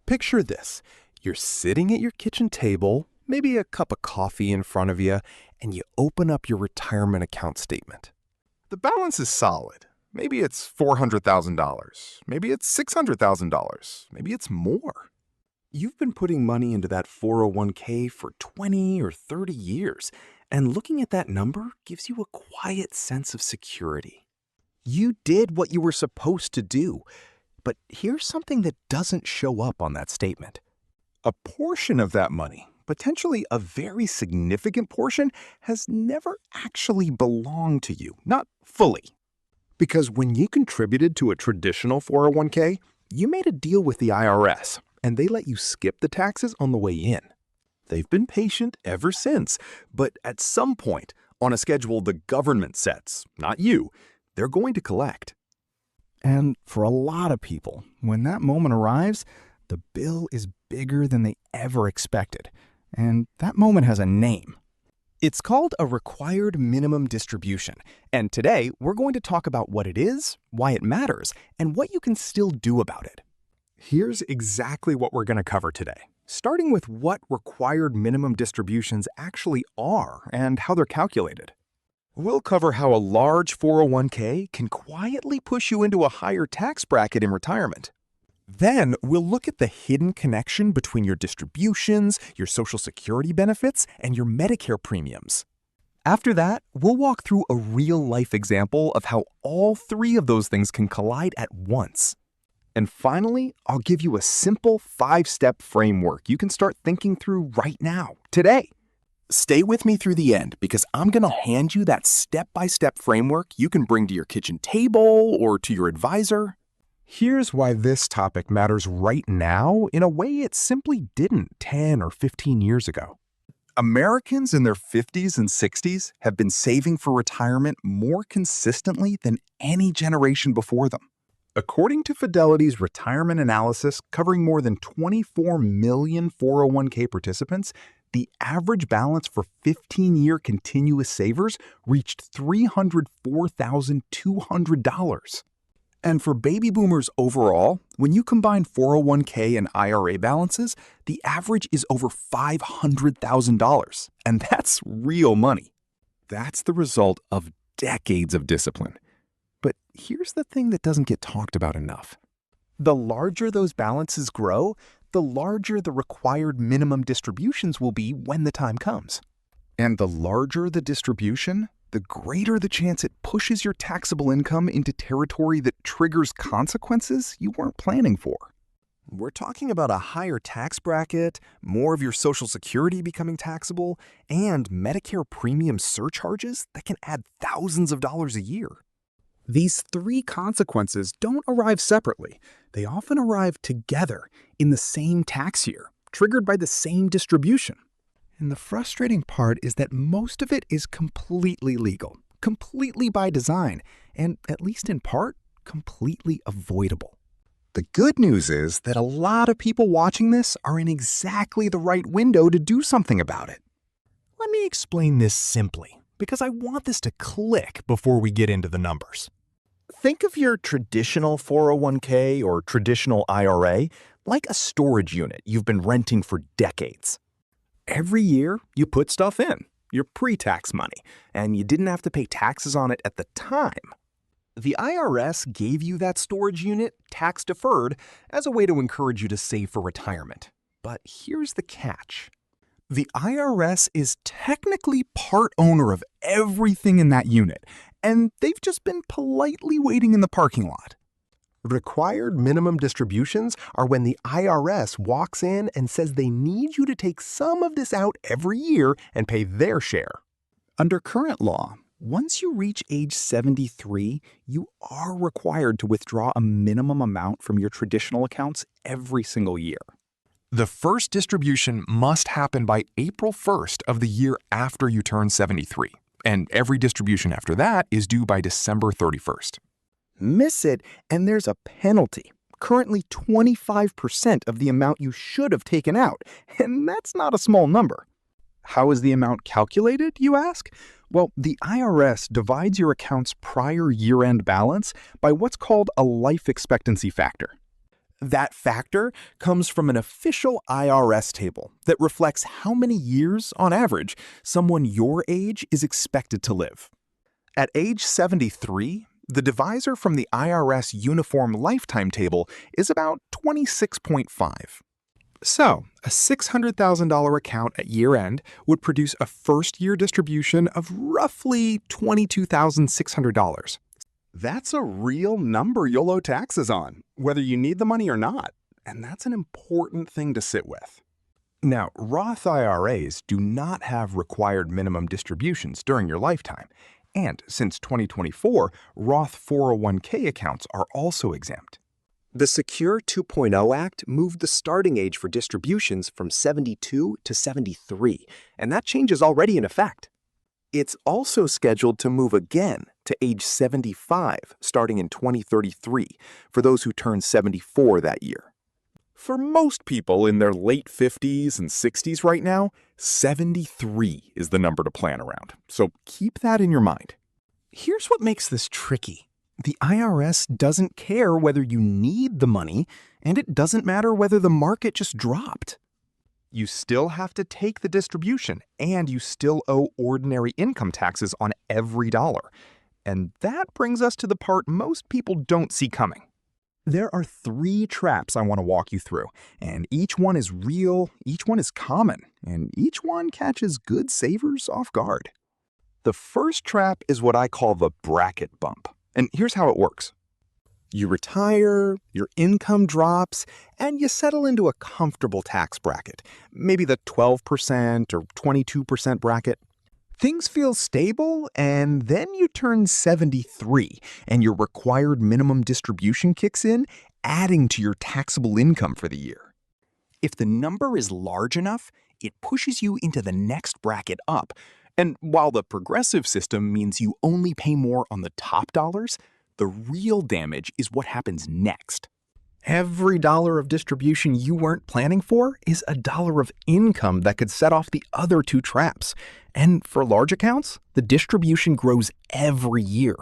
Picture this. You're sitting at your kitchen table, maybe a cup of coffee in front of you, and you open up your retirement account statement. The balance is solid. Maybe it's $400,000. Maybe it's $600,000. Maybe it's more. You've been putting money into that 401k for 20 or 30 years, and looking at that number gives you a quiet sense of security. You did what you were supposed to do, but here's something that doesn't show up on that statement. A portion of that money, potentially a very significant portion, has never actually belonged to you, not fully. Because when you contributed to a traditional 401k, you made a deal with the IRS, and they let you skip the taxes on the way in. They've been patient ever since, but at some point, on a schedule the government sets, not you, they're going to collect. And for a lot of people, when that moment arrives, the bill is bigger than they ever expected. And that moment has a name. It's called a required minimum distribution. And today, we're going to talk about what it is, why it matters, and what you can still do about it. Here's exactly what we're going to cover today, starting with what required minimum distributions actually are and how they're calculated. We'll cover how a large 401k can quietly push you into a higher tax bracket in retirement. Then we'll look at the hidden connection between your distributions, your Social Security benefits, and your Medicare premiums. After that, we'll walk through a real-life example of how all three of those things can collide at once. And finally, I'll give you a simple 5-step framework you can start thinking through right now, today. Stay with me through the end because I'm going to hand you that step-by-step framework you can bring to your kitchen table or to your advisor. Here's why this topic matters right now in a way it simply didn't 10 or 15 years ago. Americans in their 50s and 60s have been saving for retirement more consistently than any generation before them. According to Fidelity's retirement analysis covering more than 24 million 401k participants, the average balance for 15-year continuous savers reached $304,200. And for baby boomers overall, when you combine 401k and IRA balances, the average is over $500,000. And that's real money. That's the result of decades of discipline. But here's the thing that doesn't get talked about enough. The larger those balances grow, the larger the required minimum distributions will be when the time comes. And the larger the distribution, the greater the chance it pushes your taxable income into territory that triggers consequences you weren't planning for. We're talking about a higher tax bracket, more of your Social Security becoming taxable, and Medicare premium surcharges that can add thousands of dollars a year. These three consequences don't arrive separately. They often arrive together in the same tax year, triggered by the same distribution. And the frustrating part is that most of it is completely legal, completely by design, and at least in part, completely avoidable. The good news is that a lot of people watching this are in exactly the right window to do something about it. Let me explain this simply, because I want this to click before we get into the numbers. Think of your traditional 401k or traditional IRA like a storage unit you've been renting for decades. Every year, you put stuff in, your pre-tax money, and you didn't have to pay taxes on it at the time. The IRS gave you that storage unit tax-deferred as a way to encourage you to save for retirement. But here's the catch. The IRS is technically part owner of everything in that unit, and they've just been politely waiting in the parking lot. Required minimum distributions are when the IRS walks in and says they need you to take some of this out every year and pay their share. Under current law, once you reach age 73, you are required to withdraw a minimum amount from your traditional accounts every single year. The first distribution must happen by April 1st of the year after you turn 73, and every distribution after that is due by December 31st. Miss it, and there's a penalty, currently 25% of the amount you should have taken out, and that's not a small number. How is the amount calculated, you ask? Well, the IRS divides your account's prior year-end balance by what's called a life expectancy factor. That factor comes from an official IRS table that reflects how many years, on average, someone your age is expected to live. At age 73, the divisor from the IRS Uniform Lifetime Table is about 26.5. So, a $600,000 account at year-end would produce a first-year distribution of roughly $22,600. That's a real number you'll owe taxes on, whether you need the money or not. And that's an important thing to sit with. Now, Roth IRAs do not have required minimum distributions during your lifetime. And since 2024, Roth 401k accounts are also exempt. The Secure 2.0 Act moved the starting age for distributions from 72 to 73, and that change is already in effect. It's also scheduled to move again to age 75 starting in 2033 for those who turn 74 that year. For most people in their late 50s and 60s right now, 73 is the number to plan around, so keep that in your mind. Here's what makes this tricky. The IRS doesn't care whether you need the money, and it doesn't matter whether the market just dropped. You still have to take the distribution, and you still owe ordinary income taxes on every dollar. And that brings us to the part most people don't see coming. There are 3 traps I want to walk you through, and each one is real, each one is common, and each one catches good savers off guard. The first trap is what I call the bracket bump. And here's how it works. You retire, your income drops, and you settle into a comfortable tax bracket, maybe the 12% or 22% bracket. Things feel stable, and then you turn 73, and your required minimum distribution kicks in, adding to your taxable income for the year. If the number is large enough, it pushes you into the next bracket up. And while the progressive system means you only pay more on the top dollars, the real damage is what happens next. Every dollar of distribution you weren't planning for is a dollar of income that could set off the other 2 traps. And for large accounts, the distribution grows every year.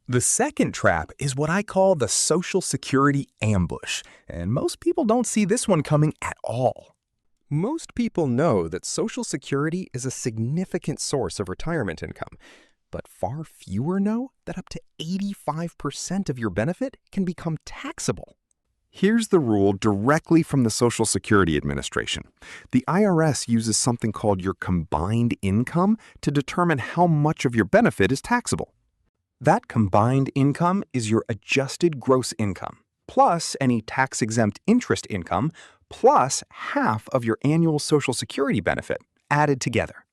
The second trap is what I call the Social Security ambush, and most people don't see this one coming at all. Most people know that Social Security is a significant source of retirement income, but far fewer know that up to 85% of your benefit can become taxable. Here's the rule directly from the Social Security Administration. The IRS uses something called your combined income to determine how much of your benefit is taxable. That combined income is your adjusted gross income, plus any tax-exempt interest income, plus half of your annual Social Security benefit added together.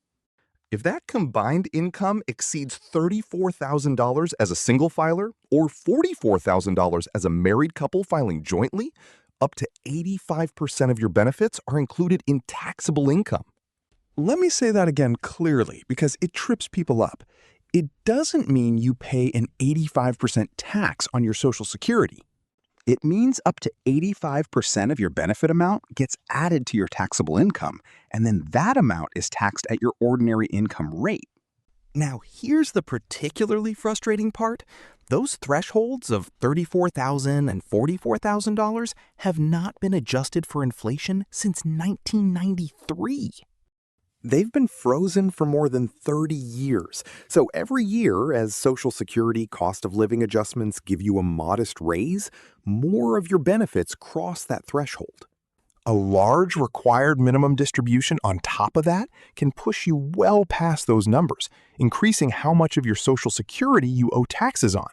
If that combined income exceeds $34,000 as a single filer or $44,000 as a married couple filing jointly, up to 85% of your benefits are included in taxable income. Let me say that again clearly because it trips people up. It doesn't mean you pay an 85% tax on your Social Security. It means up to 85% of your benefit amount gets added to your taxable income, and then that amount is taxed at your ordinary income rate. Now, here's the particularly frustrating part. Those thresholds of $34,000 and $44,000 have not been adjusted for inflation since 1993. They've been frozen for more than 30 years. So every year, as Social Security cost of living adjustments give you a modest raise, more of your benefits cross that threshold. A large required minimum distribution on top of that can push you well past those numbers, increasing how much of your Social Security you owe taxes on.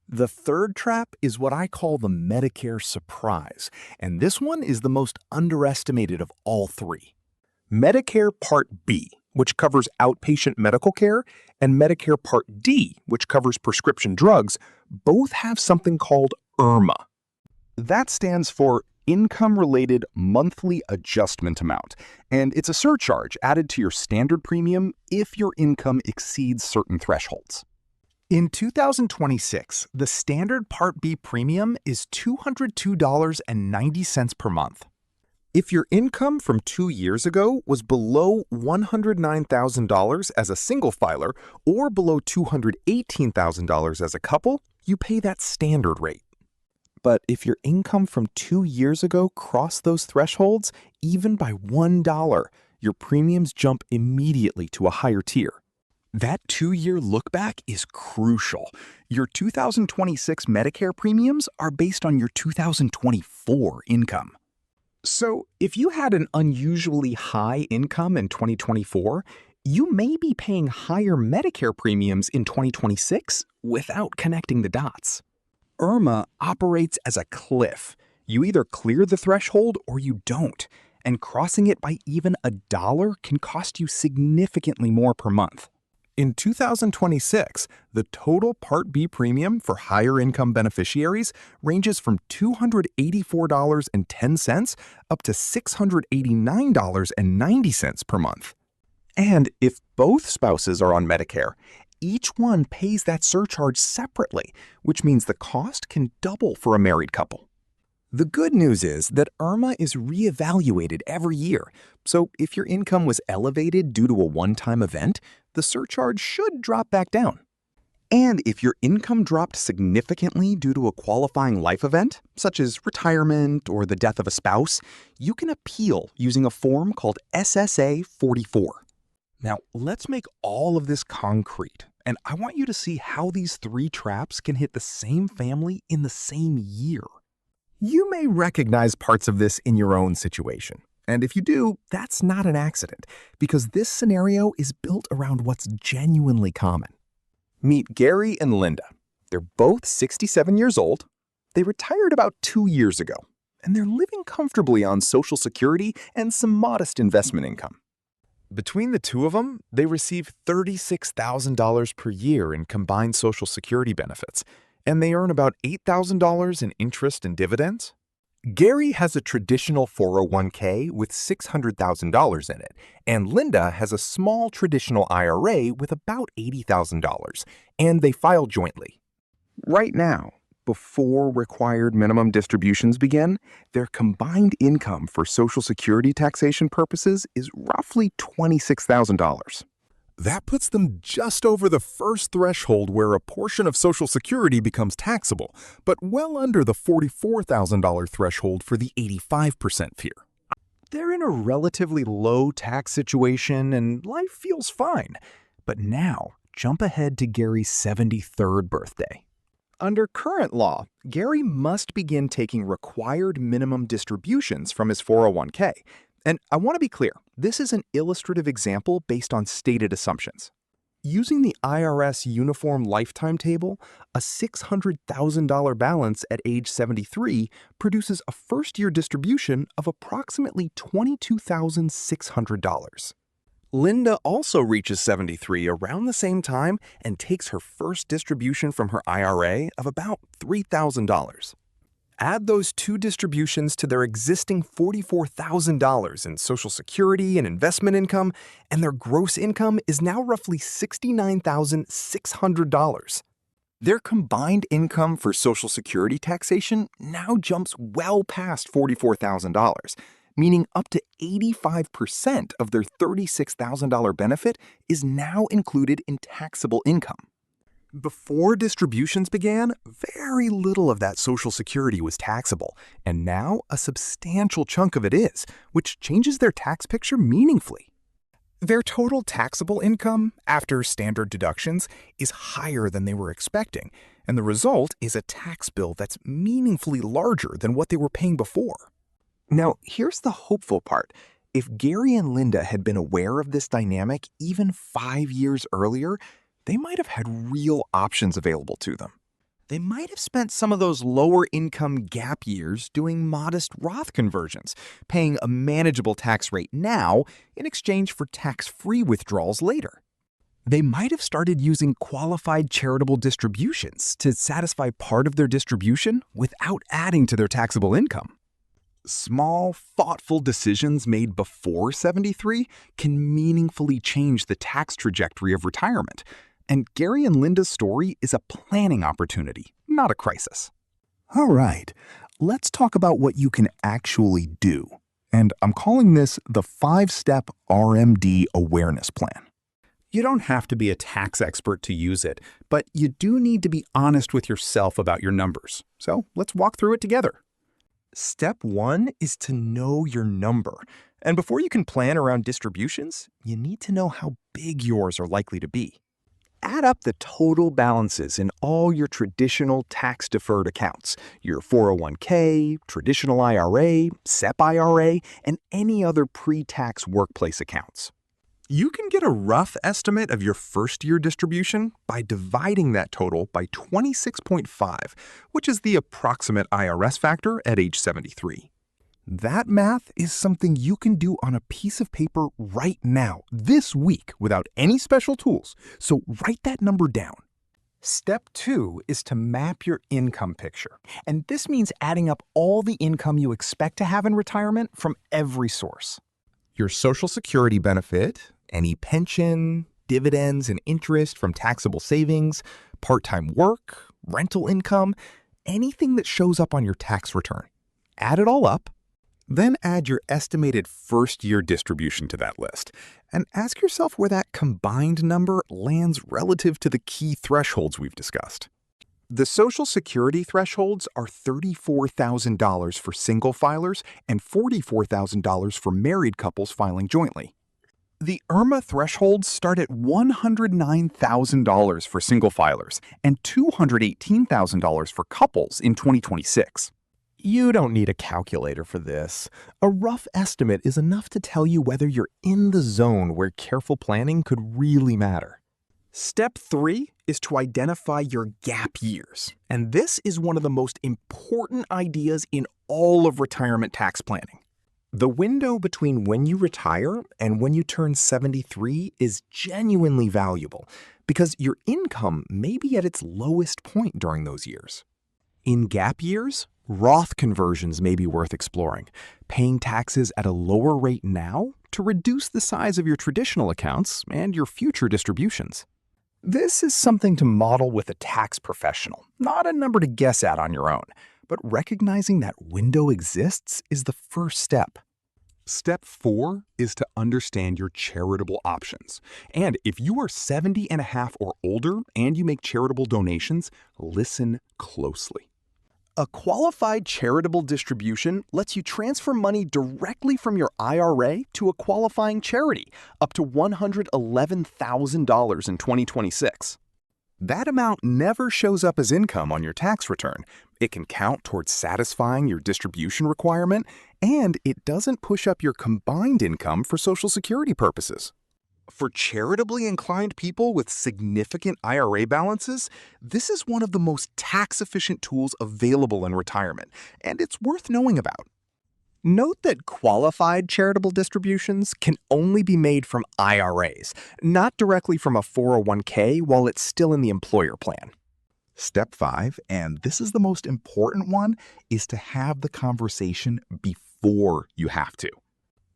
The third trap is what I call the Medicare surprise, and this one is the most underestimated of all 3. Medicare Part B, which covers outpatient medical care, and Medicare Part D, which covers prescription drugs, both have something called IRMA. That stands for Income-Related Monthly Adjustment Amount, and it's a surcharge added to your standard premium if your income exceeds certain thresholds. In 2026, the standard Part B premium is $202.90 per month. If your income from 2 years ago was below $109,000 as a single filer or below $218,000 as a couple, you pay that standard rate. But if your income from 2 years ago crossed those thresholds, even by $1, your premiums jump immediately to a higher tier. That 2-year look back is crucial. Your 2026 Medicare premiums are based on your 2024 income. So, if you had an unusually high income in 2024, you may be paying higher Medicare premiums in 2026 without connecting the dots. IRMA operates as a cliff. You either clear the threshold or you don't, and crossing it by even $1 can cost you significantly more per month. In 2026, the total Part B premium for higher income beneficiaries ranges from $284.10 up to $689.90 per month. And if both spouses are on Medicare, each one pays that surcharge separately, which means the cost can double for a married couple. The good news is that IRMA is reevaluated every year, so if your income was elevated due to a one-time event, the surcharge should drop back down. And if your income dropped significantly due to a qualifying life event, such as retirement or the death of a spouse, you can appeal using a form called SSA 44. Now, let's make all of this concrete, and I want you to see how these 3 traps can hit the same family in the same year. You may recognize parts of this in your own situation. And if you do, that's not an accident, because this scenario is built around what's genuinely common. Meet Gary and Linda. They're both 67 years old. They retired about 2 years ago, and they're living comfortably on Social Security and some modest investment income. Between the two of them, they receive $36,000 per year in combined Social Security benefits, and they earn about $8,000 in interest and dividends. Gary has a traditional 401k with $600,000 in it, and Linda has a small traditional IRA with about $80,000, and they file jointly. Right now, before required minimum distributions begin, their combined income for Social Security taxation purposes is roughly $26,000. That puts them just over the first threshold where a portion of Social Security becomes taxable, but well under the $44,000 threshold for the 85% tier. They're in a relatively low tax situation and life feels fine. But now, jump ahead to Gary's 73rd birthday. Under current law, Gary must begin taking required minimum distributions from his 401k. And I want to be clear, this is an illustrative example based on stated assumptions. Using the IRS Uniform Lifetime Table, a $600,000 balance at age 73 produces a first-year distribution of approximately $22,600. Linda also reaches 73 around the same time and takes her first distribution from her IRA of about $3,000. Add those 2 distributions to their existing $44,000 in Social Security and investment income, and their gross income is now roughly $69,600. Their combined income for Social Security taxation now jumps well past $44,000, meaning up to 85% of their $36,000 benefit is now included in taxable income. Before distributions began, very little of that Social Security was taxable, and now a substantial chunk of it is, which changes their tax picture meaningfully. Their total taxable income, after standard deductions, is higher than they were expecting, and the result is a tax bill that's meaningfully larger than what they were paying before. Now, here's the hopeful part. If Gary and Linda had been aware of this dynamic even 5 years earlier, they might have had real options available to them. They might have spent some of those lower income gap years doing modest Roth conversions, paying a manageable tax rate now in exchange for tax-free withdrawals later. They might have started using qualified charitable distributions to satisfy part of their distribution without adding to their taxable income. Small, thoughtful decisions made before 73 can meaningfully change the tax trajectory of retirement. And Gary and Linda's story is a planning opportunity, not a crisis. All right, let's talk about what you can actually do. And I'm calling this the 5-step RMD awareness plan. You don't have to be a tax expert to use it, but you do need to be honest with yourself about your numbers. So let's walk through it together. Step 1 is to know your number. And before you can plan around distributions, you need to know how big yours are likely to be. Add up the total balances in all your traditional tax-deferred accounts, your 401k, traditional IRA, SEP IRA, and any other pre-tax workplace accounts. You can get a rough estimate of your first-year distribution by dividing that total by 26.5, which is the approximate IRS factor at age 73. That math is something you can do on a piece of paper right now, this week, without any special tools, so write that number down. Step 2 is to map your income picture, and this means adding up all the income you expect to have in retirement from every source. Your Social Security benefit, any pension, dividends and interest from taxable savings, part-time work, rental income, anything that shows up on your tax return. Add it all up, then add your estimated first-year distribution to that list, and ask yourself where that combined number lands relative to the key thresholds we've discussed. The Social Security thresholds are $34,000 for single filers and $44,000 for married couples filing jointly. The IRMA thresholds start at $109,000 for single filers and $218,000 for couples in 2026. You don't need a calculator for this. A rough estimate is enough to tell you whether you're in the zone where careful planning could really matter. Step 3 is to identify your gap years. And this is one of the most important ideas in all of retirement tax planning. The window between when you retire and when you turn 73 is genuinely valuable because your income may be at its lowest point during those years. In gap years, Roth conversions may be worth exploring, paying taxes at a lower rate now to reduce the size of your traditional accounts and your future distributions. This is something to model with a tax professional, not a number to guess at on your own, but recognizing that window exists is the first step. Step 4 is to understand your charitable options. And if you are 70 and a half or older and you make charitable donations, listen closely. A qualified charitable distribution lets you transfer money directly from your IRA to a qualifying charity, up to $111,000 in 2026. That amount never shows up as income on your tax return. It can count towards satisfying your distribution requirement, and it doesn't push up your combined income for Social Security purposes. For charitably inclined people with significant IRA balances, this is one of the most tax-efficient tools available in retirement, and it's worth knowing about. Note that qualified charitable distributions can only be made from IRAs, not directly from a 401k while it's still in the employer plan. Step 5, and this is the most important one, is to have the conversation before you have to.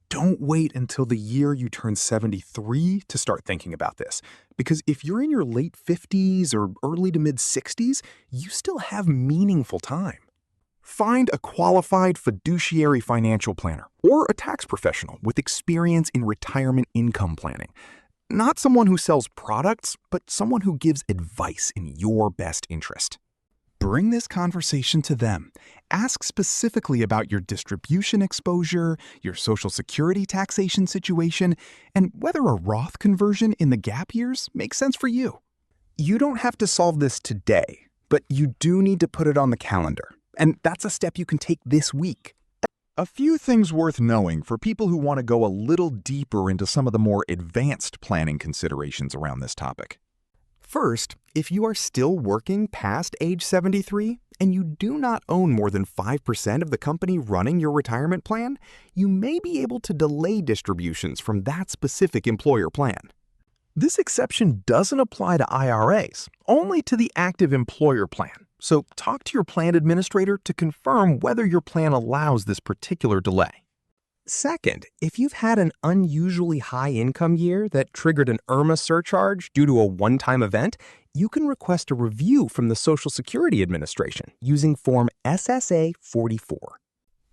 Don't wait until the year you turn 73 to start thinking about this, because if you're in your late 50s or early to mid 60s, you still have meaningful time. Find a qualified fiduciary financial planner or a tax professional with experience in retirement income planning. Not someone who sells products, but someone who gives advice in your best interest. Bring this conversation to them. Ask specifically about your distribution exposure, your Social Security taxation situation, and whether a Roth conversion in the gap years makes sense for you. You don't have to solve this today, but you do need to put it on the calendar. And that's a step you can take this week. A few things worth knowing for people who want to go a little deeper into some of the more advanced planning considerations around this topic. First, if you are still working past age 73 and you do not own more than 5% of the company running your retirement plan, you may be able to delay distributions from that specific employer plan. This exception doesn't apply to IRAs, only to the active employer plan. So talk to your plan administrator to confirm whether your plan allows this particular delay. Second, if you've had an unusually high income year that triggered an IRMA surcharge due to a one-time event, you can request a review from the Social Security Administration using Form SSA 44.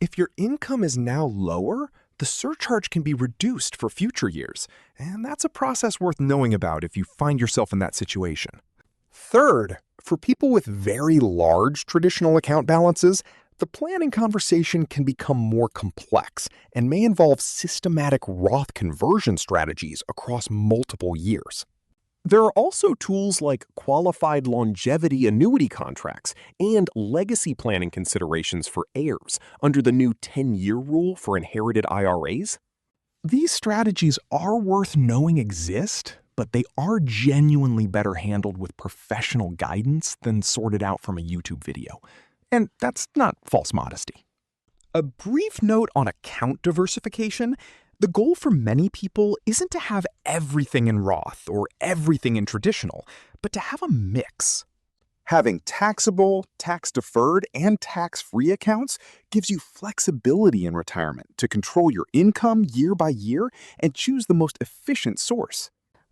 If your income is now lower, the surcharge can be reduced for future years, and that's a process worth knowing about if you find yourself in that situation. Third, for people with very large traditional account balances, the planning conversation can become more complex and may involve systematic Roth conversion strategies across multiple years. There are also tools like qualified longevity annuity contracts and legacy planning considerations for heirs under the new 10-year rule for inherited IRAs. These strategies are worth knowing exist, but they are genuinely better handled with professional guidance than sorted out from a YouTube video. And that's not false modesty. A brief note on account diversification. The goal for many people isn't to have everything in Roth or everything in traditional, but to have a mix. Having taxable, tax-deferred, and tax-free accounts gives you flexibility in retirement to control your income year by year and choose the most efficient source.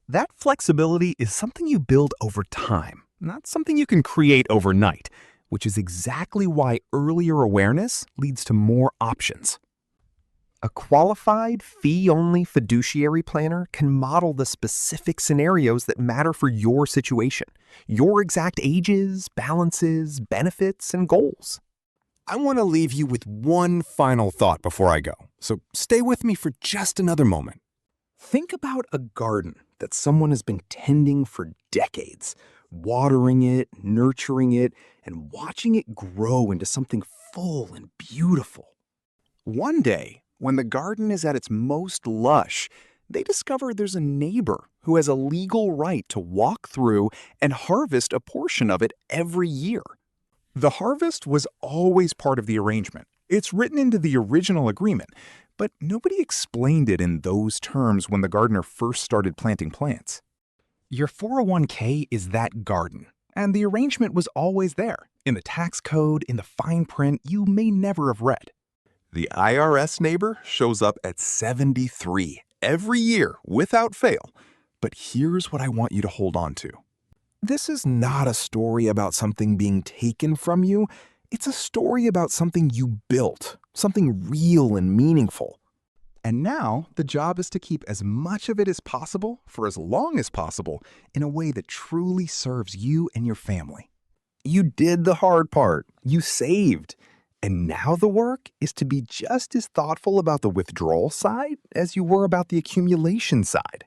That flexibility is something you build over time, not something you can create overnight, which is exactly why earlier awareness leads to more options. A qualified, fee-only fiduciary planner can model the specific scenarios that matter for your situation, your exact ages, balances, benefits, and goals. I want to leave you with one final thought before I go, so stay with me for just another moment. Think about a garden that someone has been tending for decades, watering it, nurturing it, and watching it grow into something full and beautiful. One day, when the garden is at its most lush, they discover there's a neighbor who has a legal right to walk through and harvest a portion of it every year. The harvest was always part of the arrangement. It's written into the original agreement, but nobody explained it in those terms when the gardener first started planting plants. Your 401k is that garden, and the arrangement was always there, in the tax code, in the fine print you may never have read. The IRS neighbor shows up at 73 every year without fail. But here's what I want you to hold on to. This is not a story about something being taken from you. It's a story about something you built, something real and meaningful. And now the job is to keep as much of it as possible for as long as possible in a way that truly serves you and your family. You did the hard part. You saved. And now the work is to be just as thoughtful about the withdrawal side as you were about the accumulation side.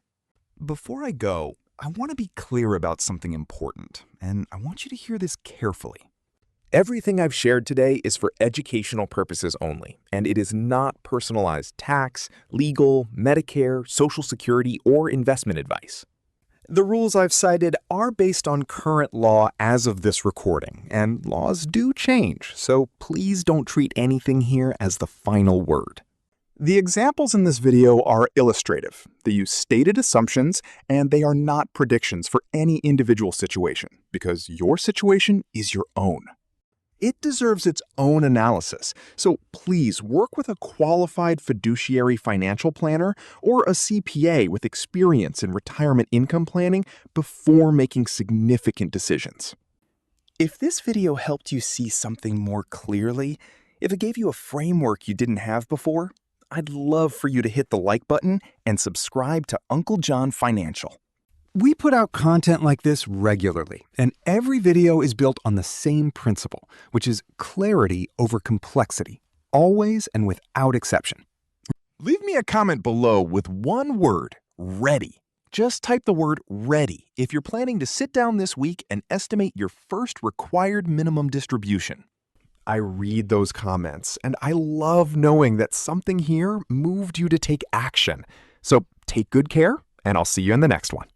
Before I go, I want to be clear about something important, and I want you to hear this carefully. Everything I've shared today is for educational purposes only, and it is not personalized tax, legal, Medicare, Social Security, or investment advice. The rules I've cited are based on current law as of this recording, and laws do change, so please don't treat anything here as the final word. The examples in this video are illustrative. They use stated assumptions, and they are not predictions for any individual situation, because your situation is your own. It deserves its own analysis, so please work with a qualified fiduciary financial planner or a CPA with experience in retirement income planning before making significant decisions. If this video helped you see something more clearly, if it gave you a framework you didn't have before, I'd love for you to hit the like button and subscribe to Uncle John Financial. We put out content like this regularly, and every video is built on the same principle, which is clarity over complexity, always and without exception. Leave me a comment below with one word, ready. Just type the word ready if you're planning to sit down this week and estimate your first required minimum distribution. I read those comments, and I love knowing that something here moved you to take action. So take good care, and I'll see you in the next one.